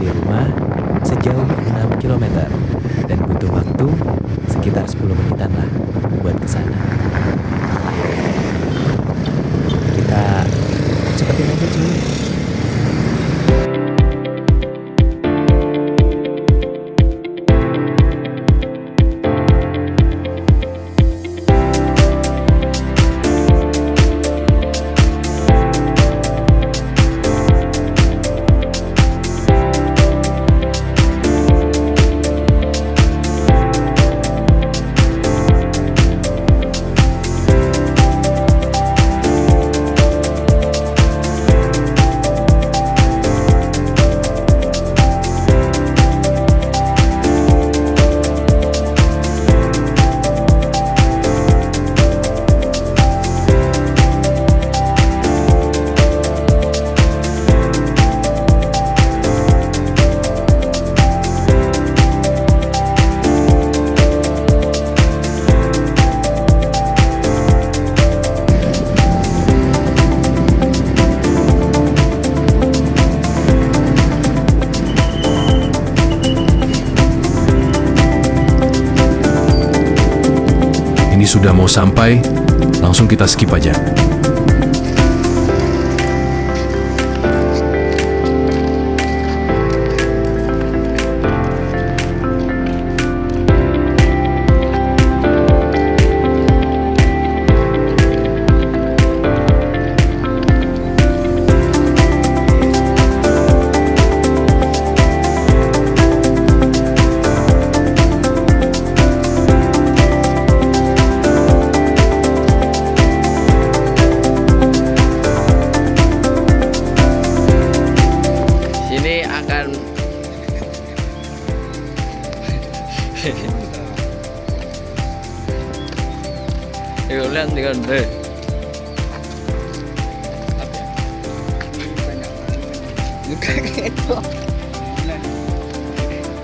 dari rumah sejauh 6 kilometer dan butuh waktu sekitar 10 menitan lah buat ke sana. Kita cepetin aja cuy. Ini sudah mau sampai, langsung kita skip aja. Ini akan Yuk lihat dengan deh.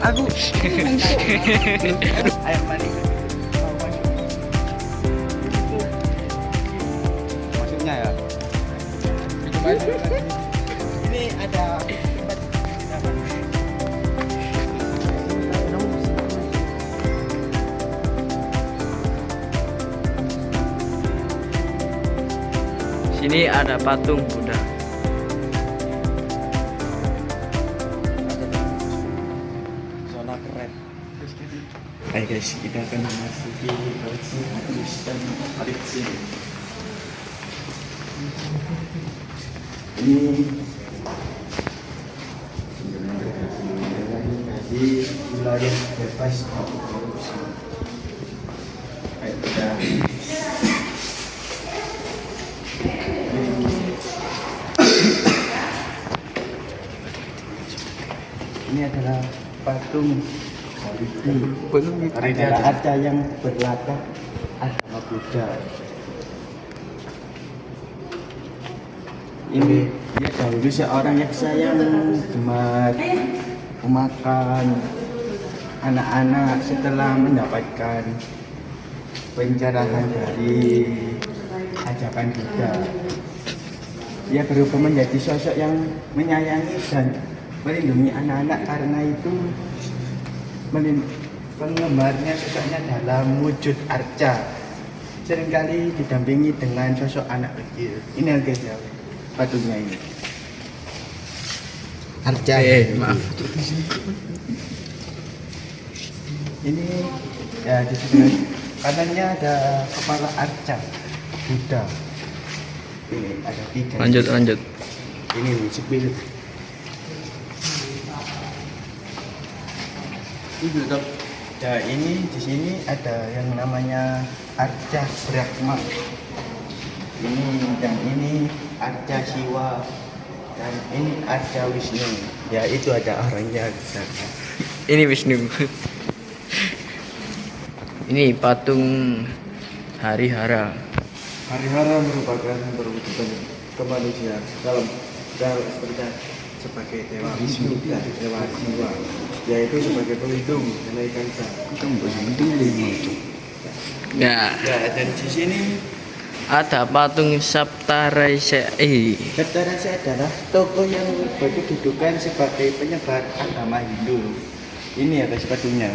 Aku air mani maksudnya ya ini ada Sini ada patung Buddha. zona keren. Hai guys, kita akan memasuki koleksi Kristen Adiksi. Ini di wilayah bebas korupsi. Ayo kita ini adalah patung adalah arca yang berlatar agama Buddha. Ini dia dahulu seorang yaksa yang gemar memakan anak-anak setelah mendapatkan pencerahan dari ajakan Buddha. Ia berubah menjadi sosok yang menyayangi dan melindungi anak-anak, karena itu penggemarnya sosoknya dalam wujud arca, seringkali didampingi dengan sosok anak kecil. Ini guys ya, patungnya ini arca. Maaf. Ini ya di sebelah kanannya ada kepala arca Buddha. Ini ada 3. Lanjut. Ini sipil. Ya, ini di sini ada yang namanya arca Brahma. Ini arca Siwa, dan ini arca Wisnu. Ya, itu ada orangnya di sana. Ini Wisnu. Ini patung Harihara. Harihara merupakan perwujudan kemanusiaan dalam sebagai dewa Wisnu dan dewa Siwa, yaitu sebagai pelindung kenaikan Ya. Ya, dan di sini Ada patung Saptaraisa. Saptarasa adalah tokoh yang berkedudukan sebagai penyebar agama Hindu. Ini ya guys patungnya.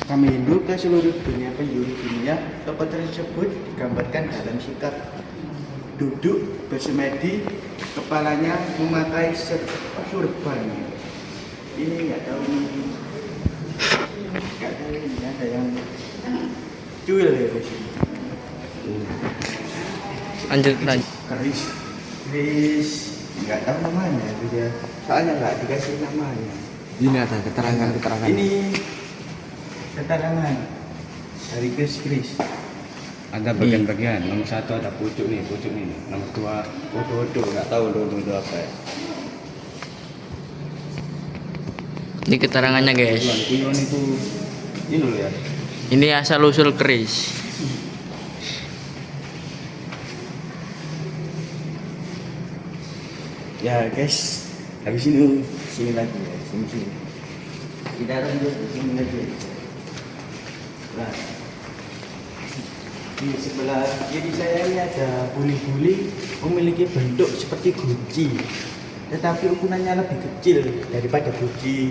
Kami Hindu ke seluruh dunia penjuru dunia, tokoh tersebut digambarkan dalam sikap duduk bersemedi, kepalanya memakai surban. Ini nggak tahu ini ada yang cuil ya guys. Lanjut. Keris nggak tahu namanya dia, soalnya nggak dikasih namanya. Ini ada keterangan. Ini keterangan dari keris. Ada bagian-bagian. Nomor 1 ada pucuk nih. Nomor 2 odo-odo, nggak tahu odo-odo apa ya. Ini keterangannya guys. Kuyon itu ini loh ya. Ini asal usul keris. Ya guys, habis ini sini lagi ya, sini. Kita lanjut sini lagi. Nah, di sebelah kiri saya ini ada buli-buli memiliki bentuk seperti guci, tetapi ukurannya lebih kecil daripada guci.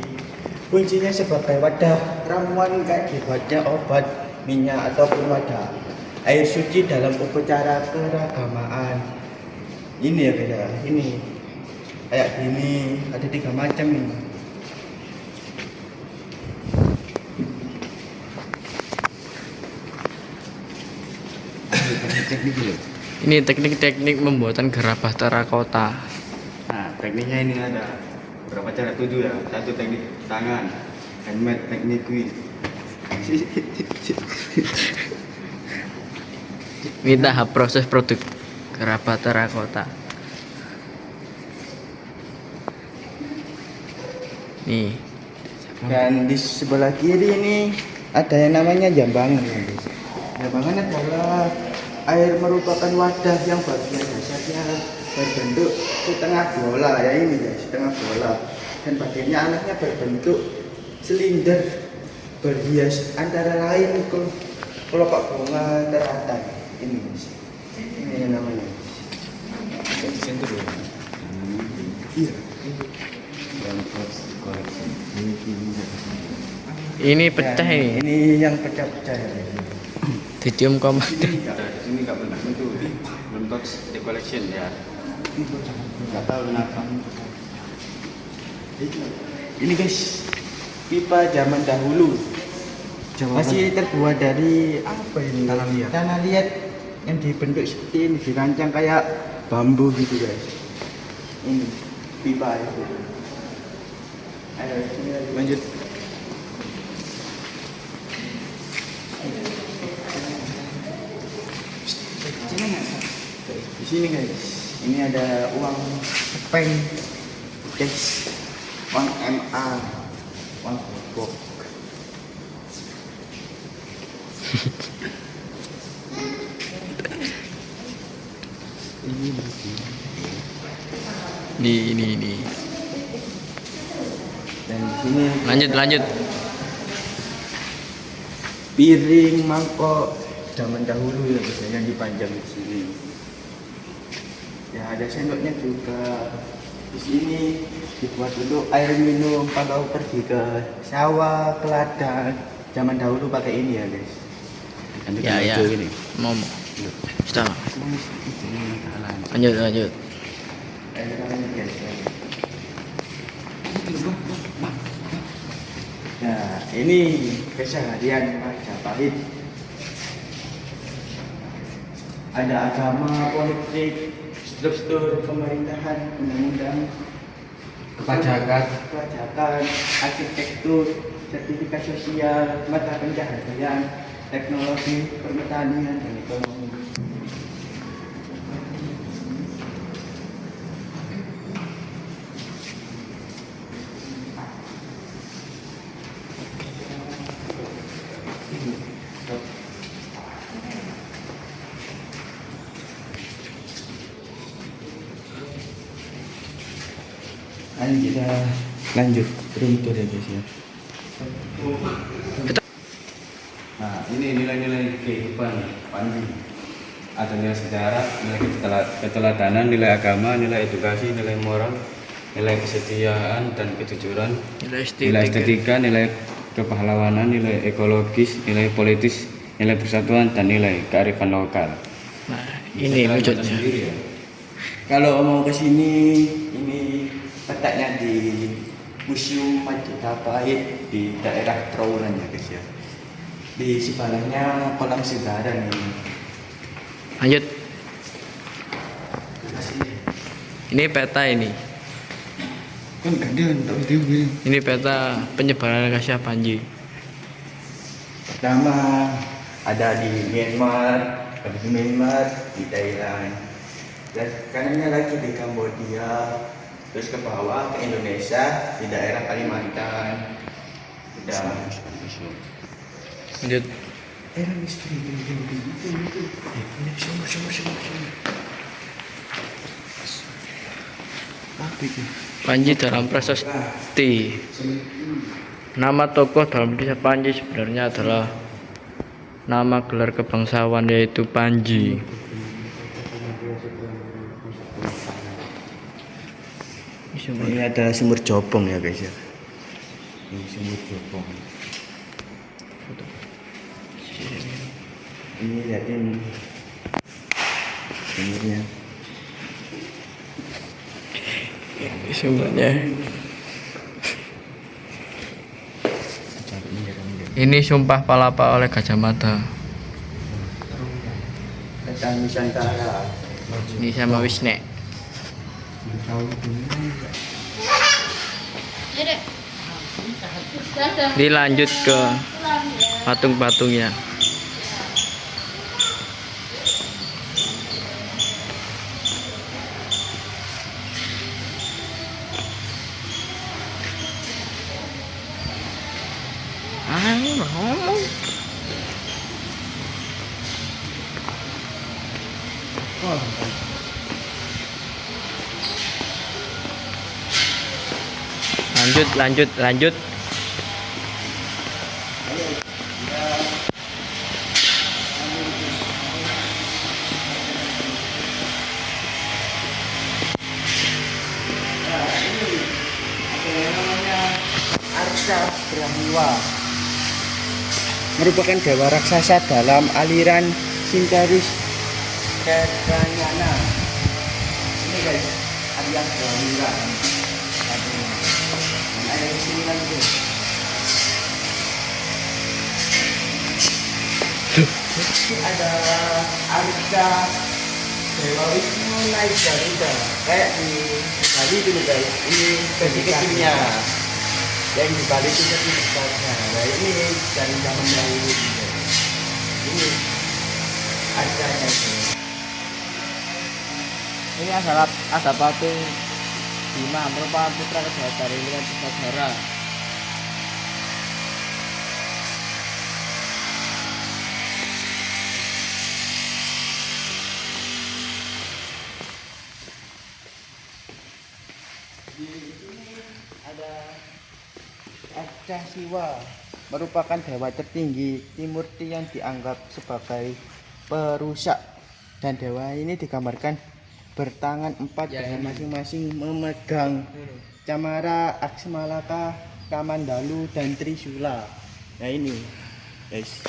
Kuncinya sebagai wadah ramuan kayak dibuatnya obat, minyak ataupun wadah air suci dalam upacara keragamaan. Ini ya beda, ini kayak gini, ada 3 macam ini. Teknik dulu. Ini teknik-teknik pembuatan gerabah terakota. Nah, tekniknya ini ada berapa cara? 7 ya. 1 teknik tangan, handmade teknik kuis. Ini tahap proses produk gerabah terakota. Nih, Dan di sebelah kiri ini ada yang namanya jambangan ya guys. Jambangan adalah air merupakan wadah yang bagian dasarnya berbentuk setengah bola ya ini guys, setengah bola. Dan bagiannya alasnya berbentuk silinder berhias antara lain kelopak bunga teratai. Ini guys. Ini yang namanya. Jadi sentuh ya. Iya. Dan first collection. ini pecah ini. Ini yang pecah-pecah ya guys. Dicium komando. Di sini nggak pernah sentuh. Belum touch the collection ya. Nggak tahu kenapa. Ini guys, pipa zaman dahulu. Masih terbuat dari apa ini? Tanah liat. Tanah liat yang dibentuk seperti ini, dirancang kayak bambu gitu guys. Ini pipa ya. Ayo sini lagi. Lanjut. Di sini guys, ini ada uang kepeng, guys, uang MA, uang bok. Ini. Dan di sini Lanjut. piring, mangkok zaman dahulu ya guys, yang dipajang di sini. Ya ada sendoknya juga. Di sini dibuat untuk air minum kalau pergi ke sawah, ke ladang. Zaman dahulu pakai ini ya guys. Lanjut Ya. hijau ini. Mau. Stop. Lanjut. Air minum guys. Nah ini keseharian Majapahit. Ada agama, politik, struktur pemerintahan, undang-undang, kepajakan, arsitektur, sertifikat sosial, mata pencahayaan, teknologi, pertanian, dan ekonomi. Kita lanjut room tour ya guys ya. Nah, ini nilai-nilai kehidupan Panji. ada nilai sejarah, nilai keteladanan, nilai agama, nilai edukasi, nilai moral, nilai kesetiaan dan kejujuran, nilai estetika, nilai kepahlawanan, nilai ekologis, nilai politis, nilai persatuan, dan nilai kearifan lokal. Nah, ini wujudnya. Sendiri ya. Kalau mau ke sini, ini letaknya di Museum Majapahit di daerah Trowulan ya guys ya. Di sebelahnya kolam sejarah nih. Lanjut. Ini peta ini. Kan gantian tak video gue. Ini peta penyebaran Acacia Panji. Pertama ada di Myanmar, habis di Myanmar, di Thailand. Dan kanannya lagi di Kambodia, terus ke bawah ke Indonesia di daerah Kalimantan. Udah. Lanjut. Panji dalam prasasti. Nama tokoh dalam kisah Panji sebenarnya adalah nama gelar kebangsawan yaitu Panji. Ini ada sumur Jopong ya guys ya. Ini sumur Jopong. Ini liatin sumurnya. Sumbernya. Ini Sumpah Palapa oleh Gajah Mada. Tentang Nusantara. Ini sama Wisnek. Ini lanjut ke patung-patungnya. Lanjut. Arca Brahmiwa merupakan dewa raksasa dalam aliran Sinteris Teranyana. Ini guys, alias Brahmiwa. Ada di sini lagi. Ini ada Arca Dewa Wisnu naik Garuda. Kayak di Bali dulu guys. Ini versi kecilnya. Yang di Bali itu versi besarnya. Nah ini dari zaman dahulu. Ini Arcanya ini. Ini ada patung Bima merupakan putra kedua dari Lihat Sagara. Di sini ada Arca Siwa, merupakan dewa tertinggi Timurti yang dianggap sebagai perusak, dan dewa ini digambarkan bertangan 4 dengan masing-masing memegang Camara, Aksmalaka, Kamandalu, dan Trisula. Nah ini guys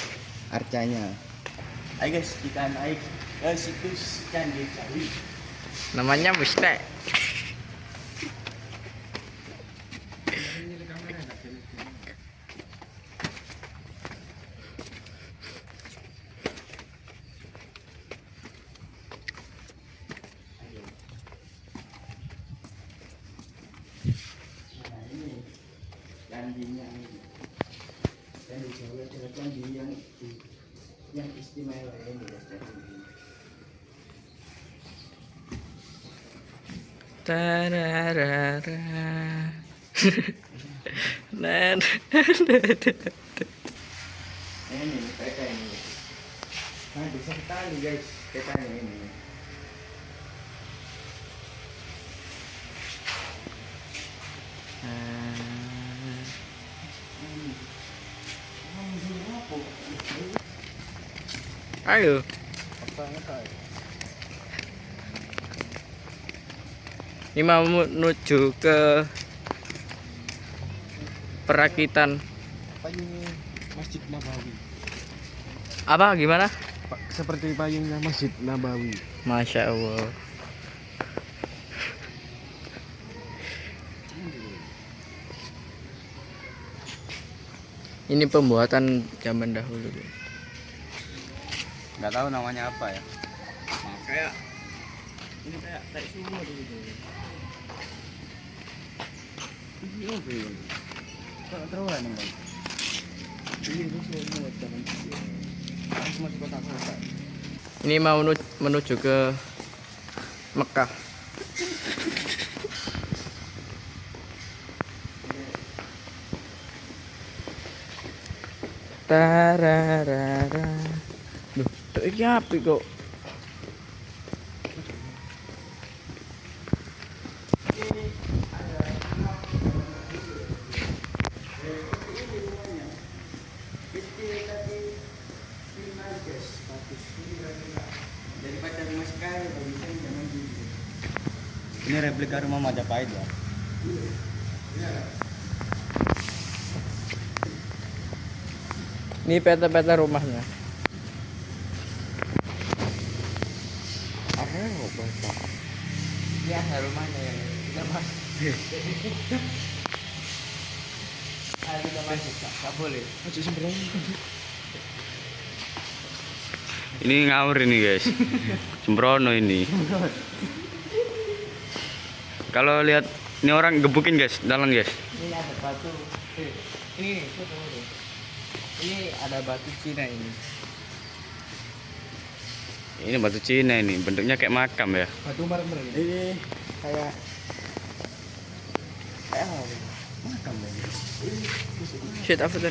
arcanya. Ayo guys kita naik ke situs Candi Jawi. Namanya Wisnek. Candinya ini. Candi Jawi adalah candi yang istimewa ini guys. Tararara. Ini peta ini. Nah bisa kita lihat guys petanya ini. Ayo. Apa nggak tahu? Ini mau menuju ke perakitan Payungnya Masjid Nabawi. apa gimana? Seperti payungnya Masjid Nabawi. Masya Allah. Ini pembuatan zaman dahulu. Nggak tahu namanya apa ya. Kayak ini kayak semua dulu. Terulan nih, Bang. Ini mau menuju ke Mekah. Tararara. Duh, iki apik kok. Daripada rumah sekali bagusnya zaman dulu. Ini replika rumah Majapahit ya. Ini peta-peta rumahnya. Ini ada rumahnya yang kita mas. Ayo kita masuk, tak boleh. Ini ngawur ini guys. Sembrono ini. Kalau lihat ini orang gebukin guys, jalan guys. Ini ada batu. Ini foto. Ini ada batu Cina ini. Ini batu Cina ini, bentuknya kayak makam ya. Batu marmer ini. Ini kayak Shit, apa tuh